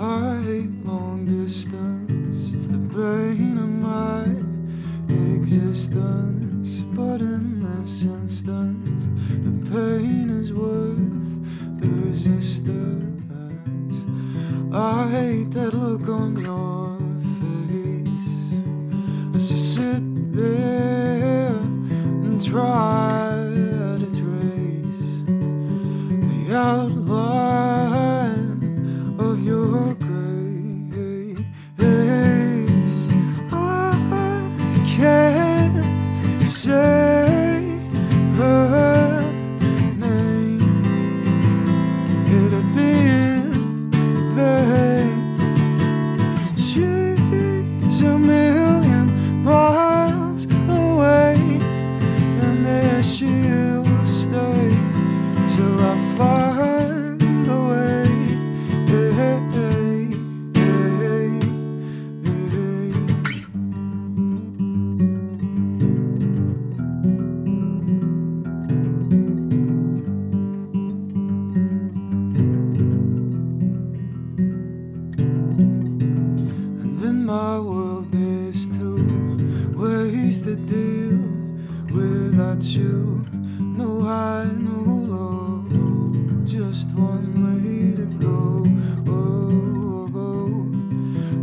I hate long distance, it's the bane of my existence. But in this instance, the pain is worth the resistance. I hate that look on your face as you sit there and try to trace the outline of your grace. I can't say her name, it'd be in vain. She's a million miles away, and there she'll stay till I find a way. And in my world there's two ways to deal without you. No high, no low, just one way to go.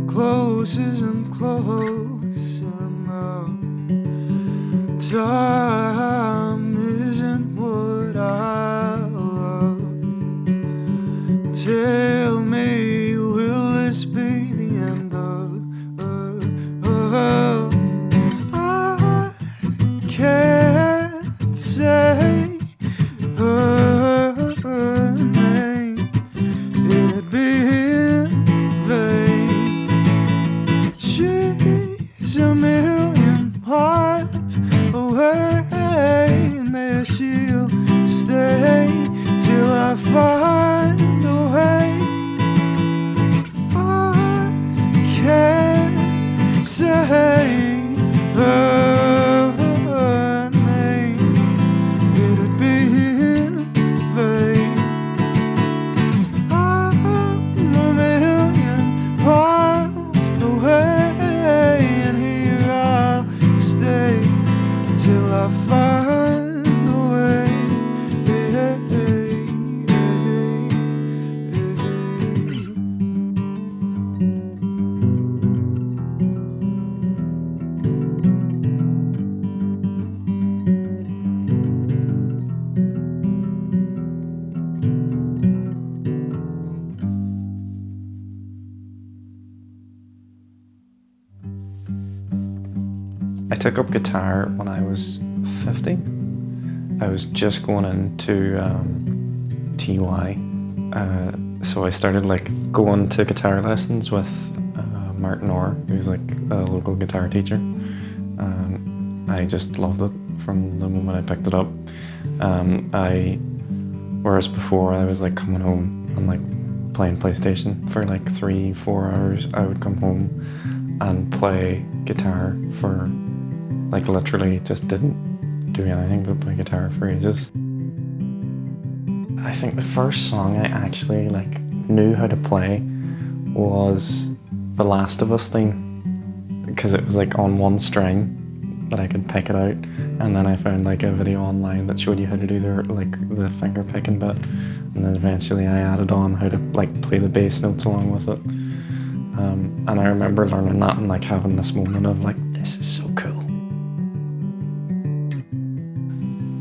Close isn't close enough. Time isn't what I love. Tell me, will this be the end of? I can't say her name, it'd be in vain. She's a million miles away, and there she'll stay till I find a way. I can't say her name, it'd be in vain. I'm a million miles away, and here I'll stay till I find a way. I took up guitar when I was 15. I was just going into TY, so I started like going to guitar lessons with Martin Orr, who's like a local guitar teacher. I just loved it from the moment I picked it up. Whereas before I was like coming home and like playing PlayStation for like 3-4 hours, I would come home and play guitar for like literally just didn't do anything but play guitar for ages. I think the first song I actually like knew how to play was the Last of Us theme, because it was like on one string that I could pick it out, and then I found like a video online that showed you how to do the finger picking bit, and then eventually I added on how to like play the bass notes along with it. And I remember learning that and like having this moment of like, this is so cool.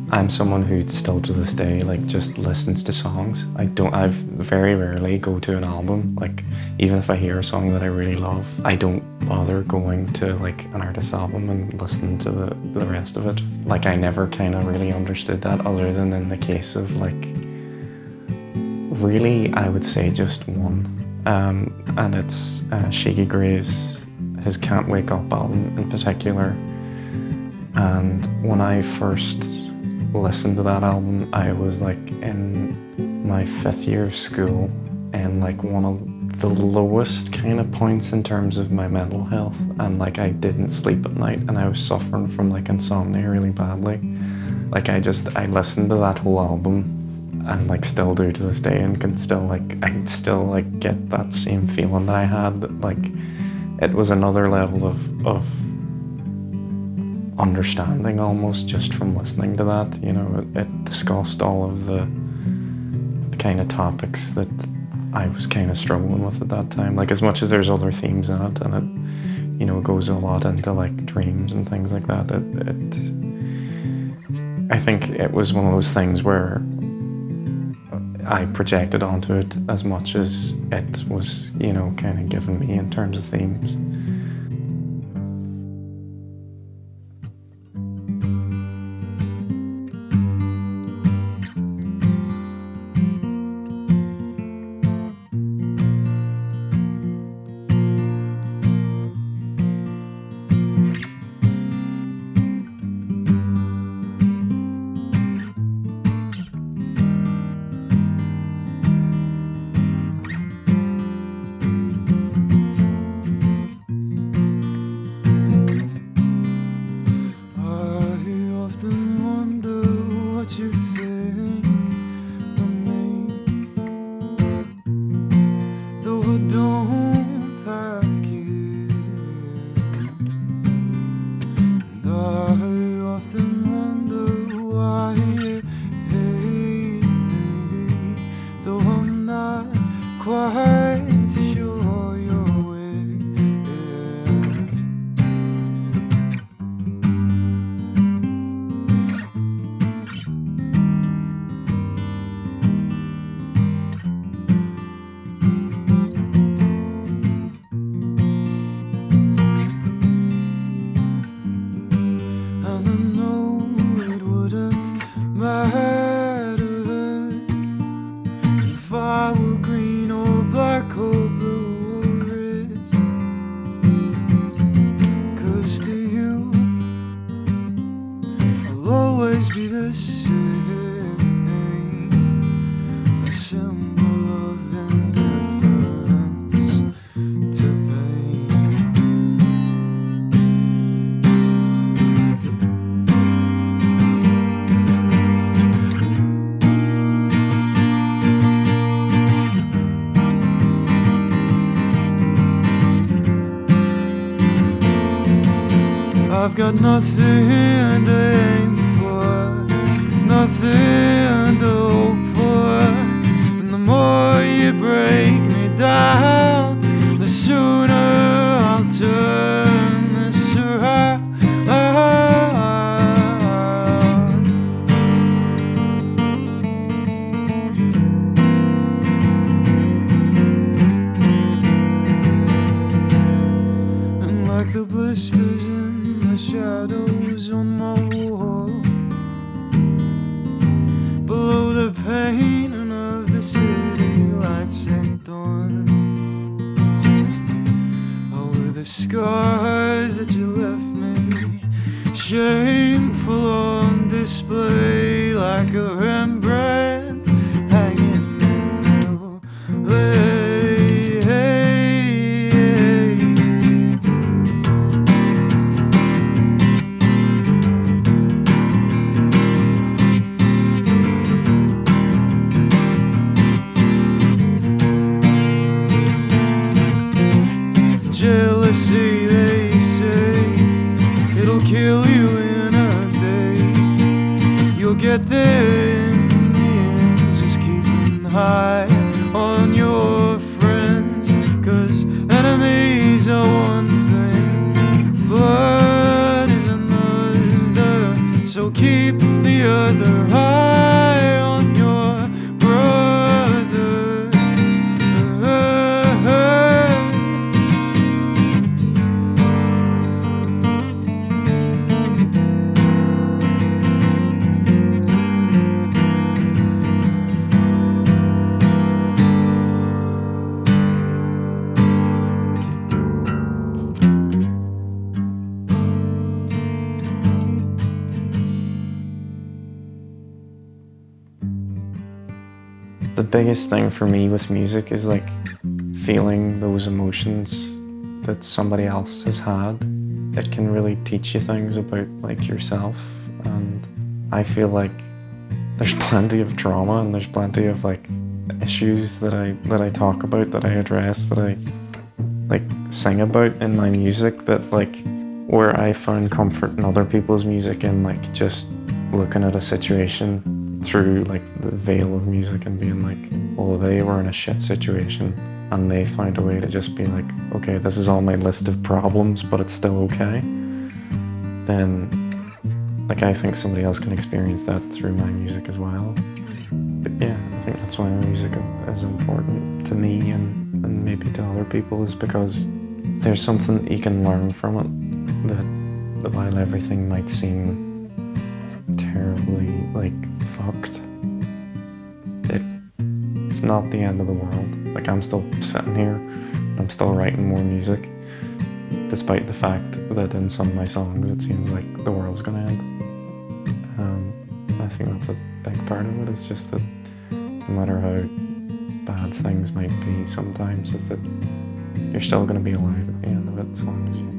I'm someone who still to this day like just listens to songs. I very rarely go to an album. Like even if I hear a song that I really love, I don't bother going to like an artist's album and listening to the rest of it. Like I never kind of really understood that, other than in the case of like, really I would say just one. And it's Shaggy Graves, his Can't Wake Up album in particular. And when I first listened to that album, I was like in my 5th year of school, and like one of the lowest kind of points in terms of my mental health, and like I didn't sleep at night, and I was suffering from like insomnia really badly. Like I listened to that whole album and like still do to this day, and can still like I can still like get that same feeling that I had. That like it was another level of understanding almost just from listening to that. You know, it discussed all of the kind of topics that I was kind of struggling with at that time. Like, as much as there's other themes in it, and it, you know, goes a lot into like dreams and things like that. I think it was one of those things where I projected onto it as much as it was, you know, kind of given me in terms of themes. I've got nothing to aim for, nothing to hope for. And the more you break me down, the sooner I'll turn this around. And like the blisters in the shadows on my wall, below the painting of the city lights at dawn, over the scars that you left me, shameful on display, like a Rembrandt hanging in the way. Jealousy, they say, it'll kill you in a day. You'll get there in the end, just keeping high on your friends. 'Cause enemies are one thing, blood is another. So keep the other eye on your brother. The biggest thing for me with music is like feeling those emotions that somebody else has had. It can really teach you things about like yourself, and I feel like there's plenty of drama and there's plenty of like issues that I talk about, that I address, that I like sing about in my music, that like where I found comfort in other people's music, and like just looking at a situation through like the veil of music and being like, well, they were in a shit situation and they found a way to just be like, okay, this is on my list of problems, but it's still okay. Then like I think somebody else can experience that through my music as well. But yeah, I think that's why my music is important to me and maybe to other people, is because there's something that you can learn from it, that while everything might seem terribly like fucked, it's not the end of the world. Like I'm still sitting here, I'm still writing more music, despite the fact that in some of my songs it seems like the world's gonna end. I think that's a big part of it. It's just that no matter how bad things might be sometimes, is that you're still gonna be alive at the end of it, as long as you try.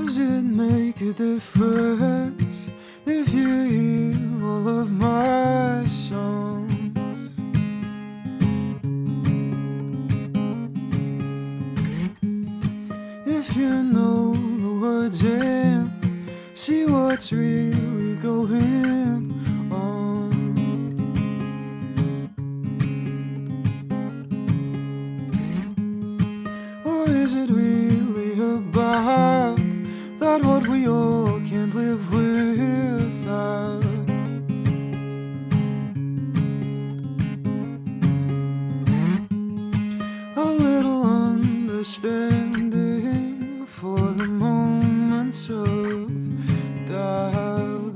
Does it make a difference if you hear all of my songs? If you know the words and see what's really going on? Or is it really about that what we all can't live without? A little understanding for the moments of doubt,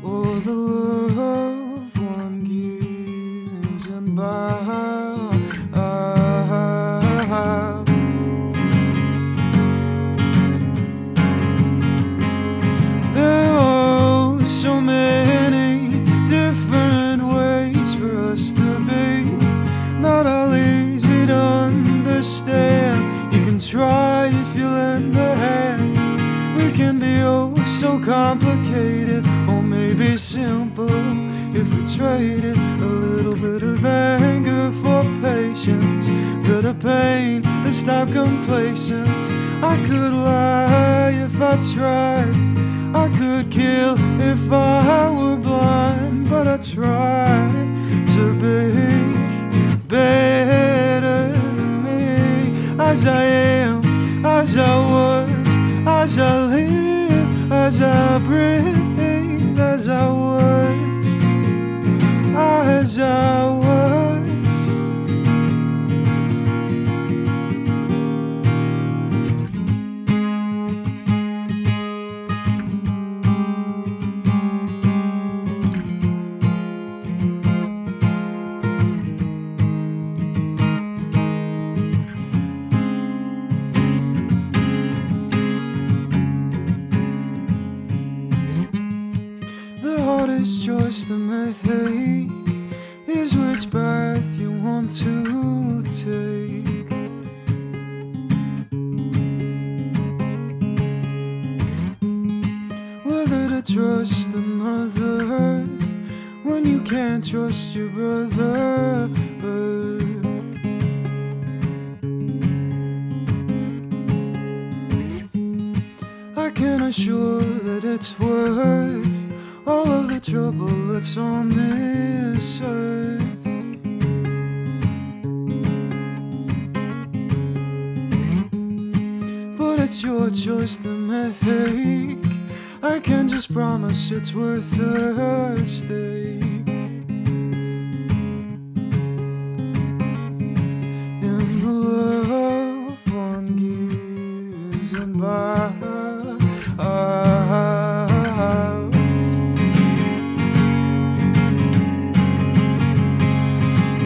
or the love one gives and bows. So many different ways for us to be, not all easy to understand. You can try if you lend a hand. We can be oh so complicated, or maybe simple if we traded a little bit of anger for patience, bit of pain to stop complacence. I could lie if I tried, I could kill if I were blind, but I try to be better than me, as I am, as I was, as I live, as I breathe, as I was, as I was. The hardest choice to make is which path you want to take. Whether to trust another when you can't trust your brother. I can assure that it's worth all of the trouble that's on this earth. But it's your choice to make. I can just promise it's worth a stake in the love one gives and buys.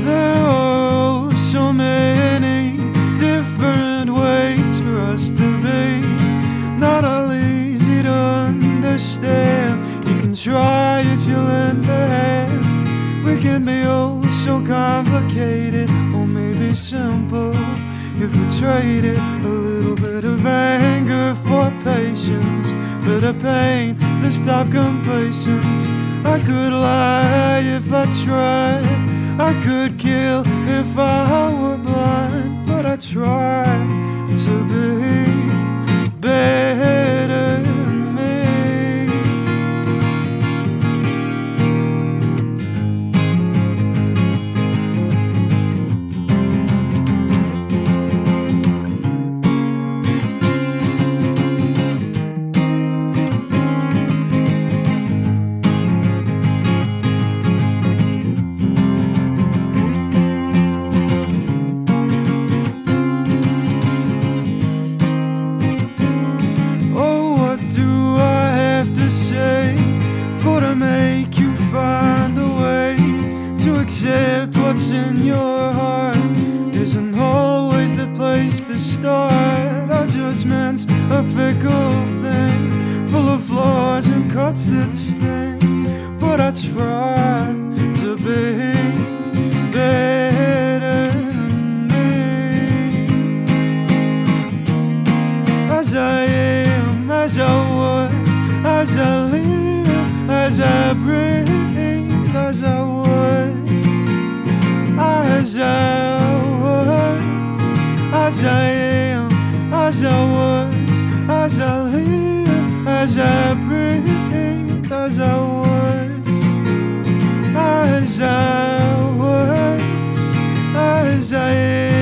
There are so many different ways for us to be, not all easy to understand. You can try if you lend a hand. We can be oh so complicated, or maybe simple if we traded a little bit of anger for patience, bit of pain to stop complacence. I could lie if I tried, I could kill if I were blind, but I try to be better than me. Accept what's in your heart isn't always the place to start. Our judgment's a fickle thing, full of flaws and cuts that sting. But I try to be better than me, as I am, as I was, as I live, as I breathe, as I was. As I was, as I am, as I was, as I live, as I breathe, as I was, as I was, as I am.